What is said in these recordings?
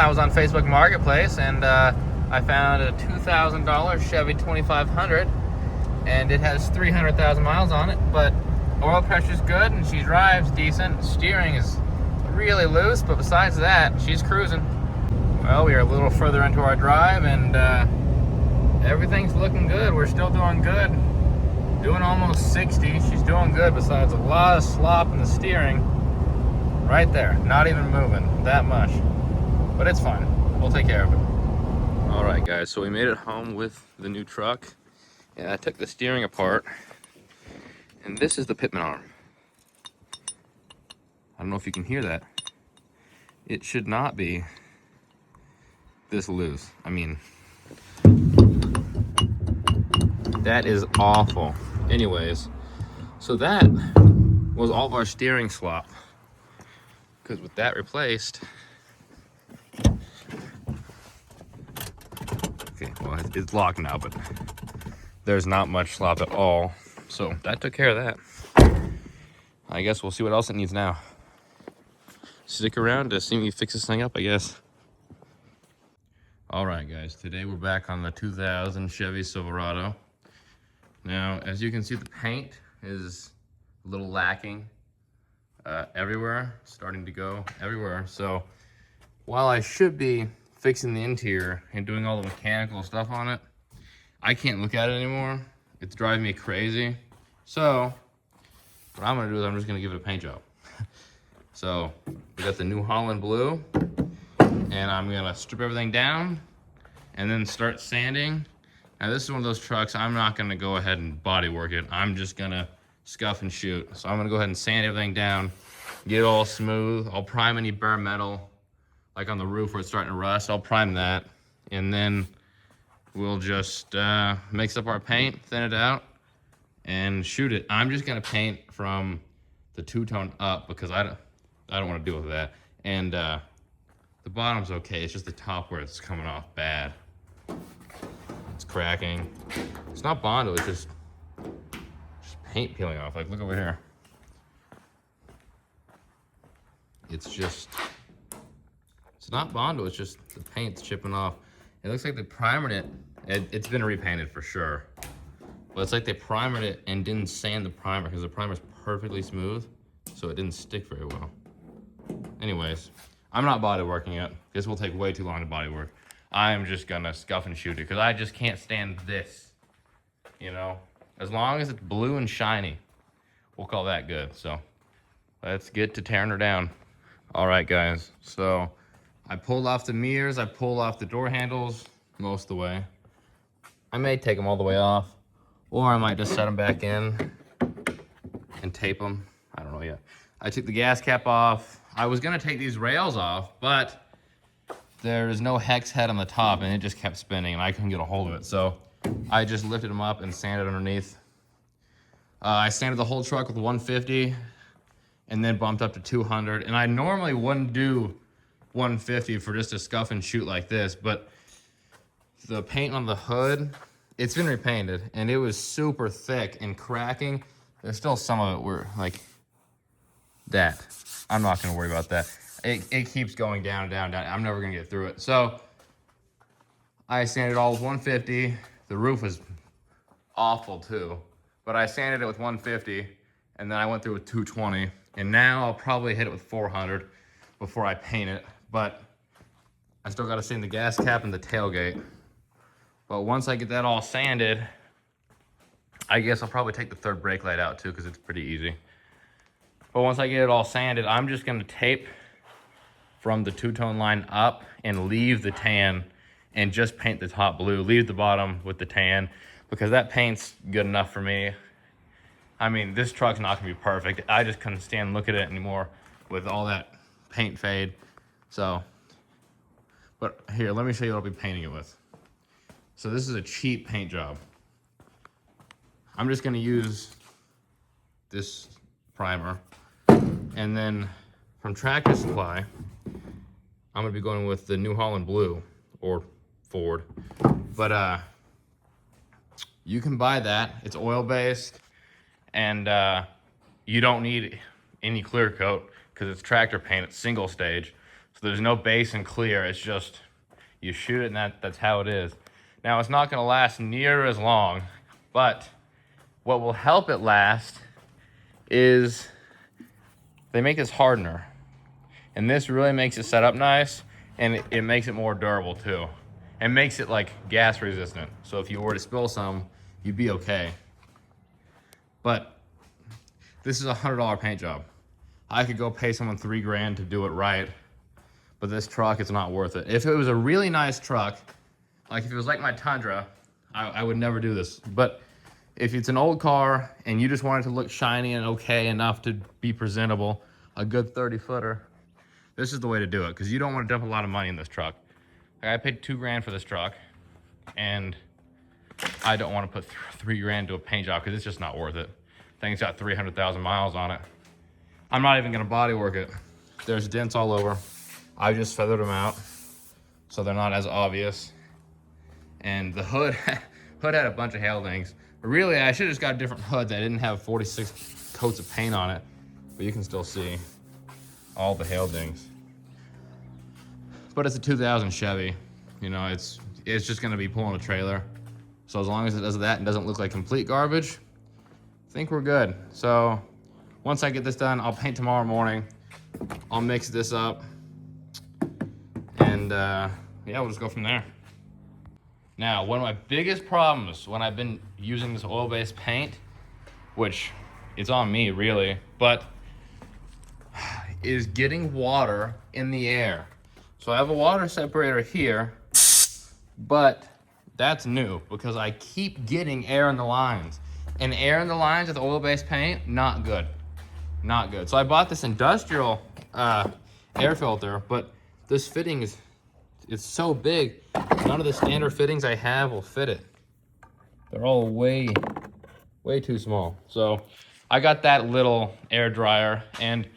I was on Facebook Marketplace and I found a $2,000 Chevy 2500, and it has 300,000 miles on it, but oil pressure's good and she drives decent. Steering is really loose, but besides that, she's cruising. Well, we are a little further into our drive and everything's looking good. We're still doing good. Doing almost 60. She's doing good besides a lot of slop in the steering. Right there. Not even moving that much. But it's fine. We'll take care of it. Alright guys, so we made it home with the new truck. And I took the steering apart. And this is the pitman arm. I don't know if you can hear that. It should not be this loose. I mean, that is awful. Anyways, so that was all of our steering slop. Because with that replaced, okay, well, it's locked now, but there's not much slop at all. So that took care of that. I guess we'll see what else it needs now. Stick around to see me fix this thing up, I guess. All right, guys, today we're back on the 2000 Chevy Silverado. Now, as you can see, the paint is a little lacking everywhere, starting to go everywhere. So while I should be fixing the interior and doing all the mechanical stuff on it, I can't look at it anymore. It's driving me crazy. So what I'm gonna do is I'm just gonna give it a paint job. So we got the New Holland blue, and I'm gonna strip everything down and then start sanding. Now this is one of those trucks, I'm not gonna go ahead and body work it. I'm just gonna scuff and shoot. So I'm gonna go ahead and sand everything down, get it all smooth. I'll prime any bare metal, like on the roof where it's starting to rust, I'll prime that. And then we'll just mix up our paint, thin it out, and shoot it. I'm just gonna paint from the two-tone up because I don't wanna deal with that. And the bottom's okay, it's just the top where it's coming off bad. It's cracking. It's not Bondo, it's just paint peeling off. Like, look over here. It's not Bondo, it's just the paint's chipping off. It looks like they primered it. It's been repainted for sure. But it's like they primered it and didn't sand the primer because the primer's perfectly smooth, so it didn't stick very well. Anyways, I'm not body working it. This will take way too long to body work. I'm just gonna scuff and shoot it because I just can't stand this. You know, as long as it's blue and shiny, we'll call that good. So let's get to tearing her down. All right, guys. So I pulled off the mirrors. I pulled off the door handles most of the way. I may take them all the way off, or I might just set them back in and tape them. I don't know yet. I took the gas cap off. I was gonna take these rails off, but there is no hex head on the top and it just kept spinning and I couldn't get a hold of it. So I just lifted them up and sanded underneath. I sanded the whole truck with 150 and then bumped up to 200. And I normally wouldn't do 150 for just a scuff and shoot like this, but the paint on the hood, it's been repainted and it was super thick and cracking. There's still some of it where like that. I'm not gonna worry about that. It keeps going down, down, down. I'm never gonna get through it. So I sanded it all with 150. The roof was awful too, but I sanded it with 150 and then I went through with 220. And now I'll probably hit it with 400 before I paint it. But I still gotta sand the gas cap and the tailgate. But once I get that all sanded, I guess I'll probably take the third brake light out too because it's pretty easy. But once I get it all sanded, I'm just gonna tape from the two-tone line up and leave the tan and just paint the top blue, leave the bottom with the tan because that paint's good enough for me. I mean, this truck's not gonna be perfect. I just couldn't stand looking at it anymore with all that paint fade. So, but here, let me show you what I'll be painting it with. So this is a cheap paint job. I'm just gonna use this primer and then from Tractor Supply, I'm gonna be going with the New Holland blue or Ford. But you can buy that, it's oil-based and you don't need any clear coat because it's tractor paint, it's single stage. So So there's no base and clear. It's just, you shoot it and that's how it is. Now it's not gonna last near as long, but what will help it last is they make this hardener. And this really makes it set up nice, and it makes it more durable too. And makes it like gas resistant. So if you were to spill some, you'd be okay. But this is a $100 paint job. I could go pay someone $3 grand to do it right, but this truck, it's not worth it. If it was a really nice truck, like if it was like my Tundra, I would never do this. But if it's an old car and you just want it to look shiny and okay enough to be presentable, a good 30-footer, this is the way to do it, because you don't want to dump a lot of money in this truck. Like I paid $2 grand for this truck, and I don't want to put $3 grand to a paint job because it's just not worth it. Thing's got 300,000 miles on it. I'm not even gonna body work it. There's dents all over. I just feathered them out so they're not as obvious. And the hood, hood had a bunch of hail dings. Really, I should have just got a different hood that didn't have 46 coats of paint on it, but you can still see all the hail dings. But it's a 2000 Chevy. You know, it's just gonna be pulling a trailer. So as long as it does that and doesn't look like complete garbage, I think we're good. So once I get this done, I'll paint tomorrow morning. I'll mix this up, and yeah, we'll just go from there. Now, one of my biggest problems when I've been using this oil-based paint, which it's on me really, but is getting water in the air. So I have a water separator here, but that's new because I keep getting air in the lines. And air in the lines with oil-based paint, not good. Not good. So I bought this industrial air filter, but this fitting it's so big, none of the standard fittings I have will fit it. They're all way too small. So I got that little air dryer, and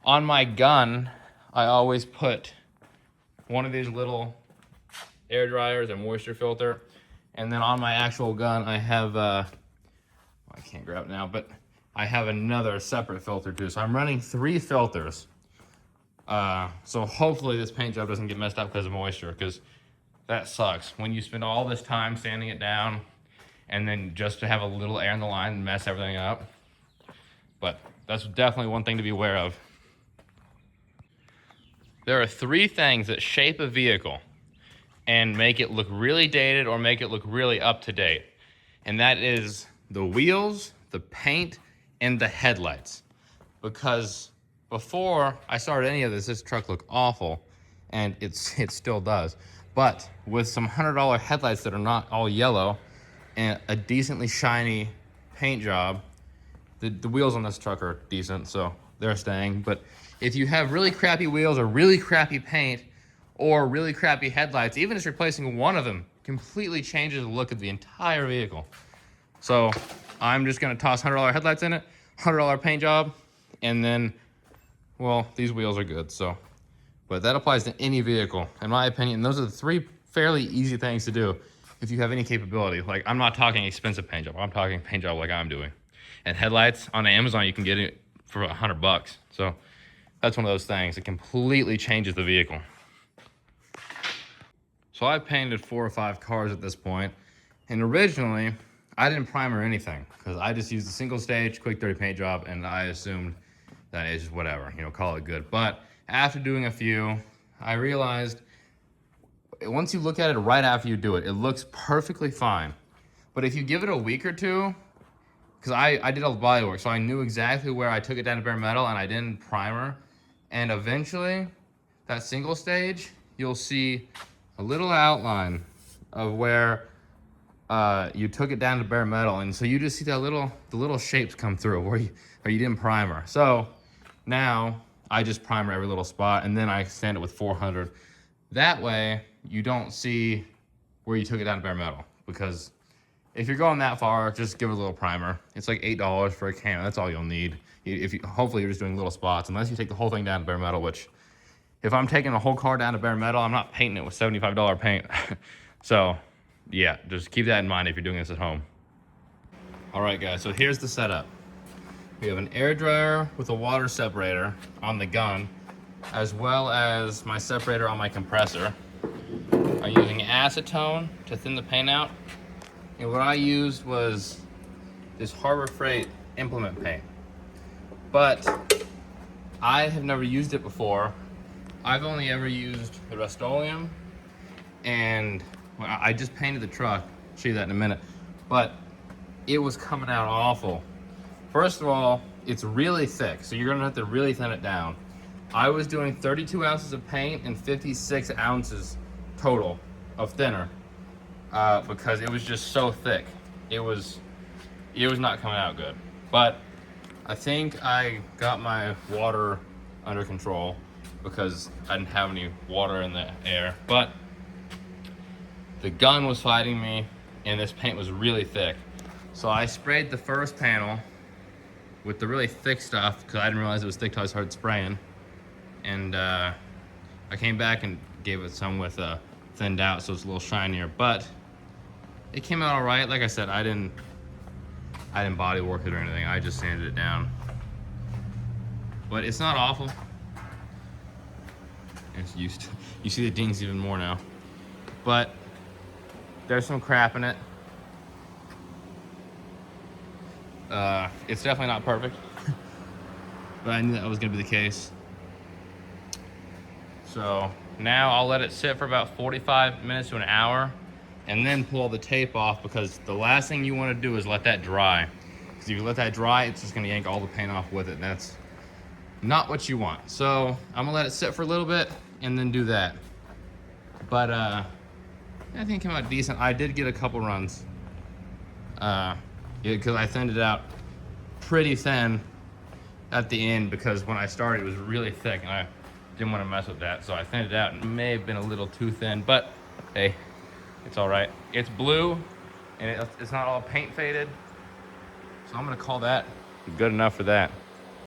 on my gun, I always put one of these little air dryers, a moisture filter, and then on my actual gun, I have, I can't grab it now, but I have another separate filter too. So I'm running 3 filters. So hopefully this paint job doesn't get messed up because of moisture, because that sucks. When you spend all this time sanding it down and then just to have a little air in the line and mess everything up. But that's definitely one thing to be aware of. There are 3 things that shape a vehicle and make it look really dated or make it look really up to date. And that is the wheels, the paint, and the headlights. Because before I started any of this truck looked awful, and it still does. But with some $100 headlights that are not all yellow and a decently shiny paint job, the wheels on this truck are decent, so they're staying. But if you have really crappy wheels or really crappy paint or really crappy headlights, even just replacing one of them completely changes the look of the entire vehicle. So I'm just gonna toss $100 headlights in it, $100 paint job, and then, well, these wheels are good, so. But that applies to any vehicle, in my opinion. Those are the 3 fairly easy things to do if you have any capability. Like, I'm not talking expensive paint job, I'm talking paint job like I'm doing. And headlights on Amazon, you can get it for $100. So that's one of those things. It completely changes the vehicle. So I've painted 4 or 5 cars at this point, and originally I didn't primer anything because I just used a single stage quick dirty paint job, and I assumed that it's just whatever, you know, call it good. But after doing a few, I realized once you look at it right after you do it, it looks perfectly fine. But if you give it a week or two, because I did all the body work, so I knew exactly where I took it down to bare metal and I didn't primer. And eventually, that single stage, you'll see a little outline of where you took it down to bare metal. And so you just see that the little shapes come through where you didn't primer. So now I just primer every little spot, and then I sand it with 400. That way, you don't see where you took it down to bare metal, because if you're going that far, just give it a little primer. It's like $8 for a can. That's all you'll need. Hopefully you're just doing little spots, unless you take the whole thing down to bare metal, which if I'm taking the whole car down to bare metal, I'm not painting it with $75 paint. So yeah, just keep that in mind if you're doing this at home. All right guys, so here's the setup. We have an air dryer with a water separator on the gun, as well as my separator on my compressor. I'm using acetone to thin the paint out. And what I used was this Harbor Freight implement paint. But I have never used it before. I've only ever used the Rust-Oleum, and well, I just painted the truck. I'll show you that in a minute. But it was coming out awful. First of all, it's really thick, so you're gonna have to really thin it down. I was doing 32 ounces of paint and 56 ounces total of thinner because it was just so thick. It was not coming out good. But I think I got my water under control because I didn't have any water in the air. But the gun was fighting me, and this paint was really thick. So I sprayed the first panel with the really thick stuff because I didn't realize it was thick till I started spraying. And I came back and gave it some with thinned out so it's a little shinier. But it came out all right. Like I said, I didn't body work it or anything. I just sanded it down. But it's not awful. It's used to, you see the dings even more now. But there's some crap in it. It's definitely not perfect. But I knew that was gonna be the case. So now I'll let it sit for about 45 minutes to an hour and then pull the tape off, because the last thing you want to do is let that dry. Because if you let that dry, it's just going to yank all the paint off with it, and that's not what you want. So I'm going to let it sit for a little bit and then do that. But I think it came out decent. I did get a couple runs because I thinned it out pretty thin at the end, because when I started it was really thick and I didn't want to mess with that. So I thinned it out, and it may have been a little too thin, but hey, it's all right. It's blue, and it's not all paint faded. So I'm gonna call that good enough for that.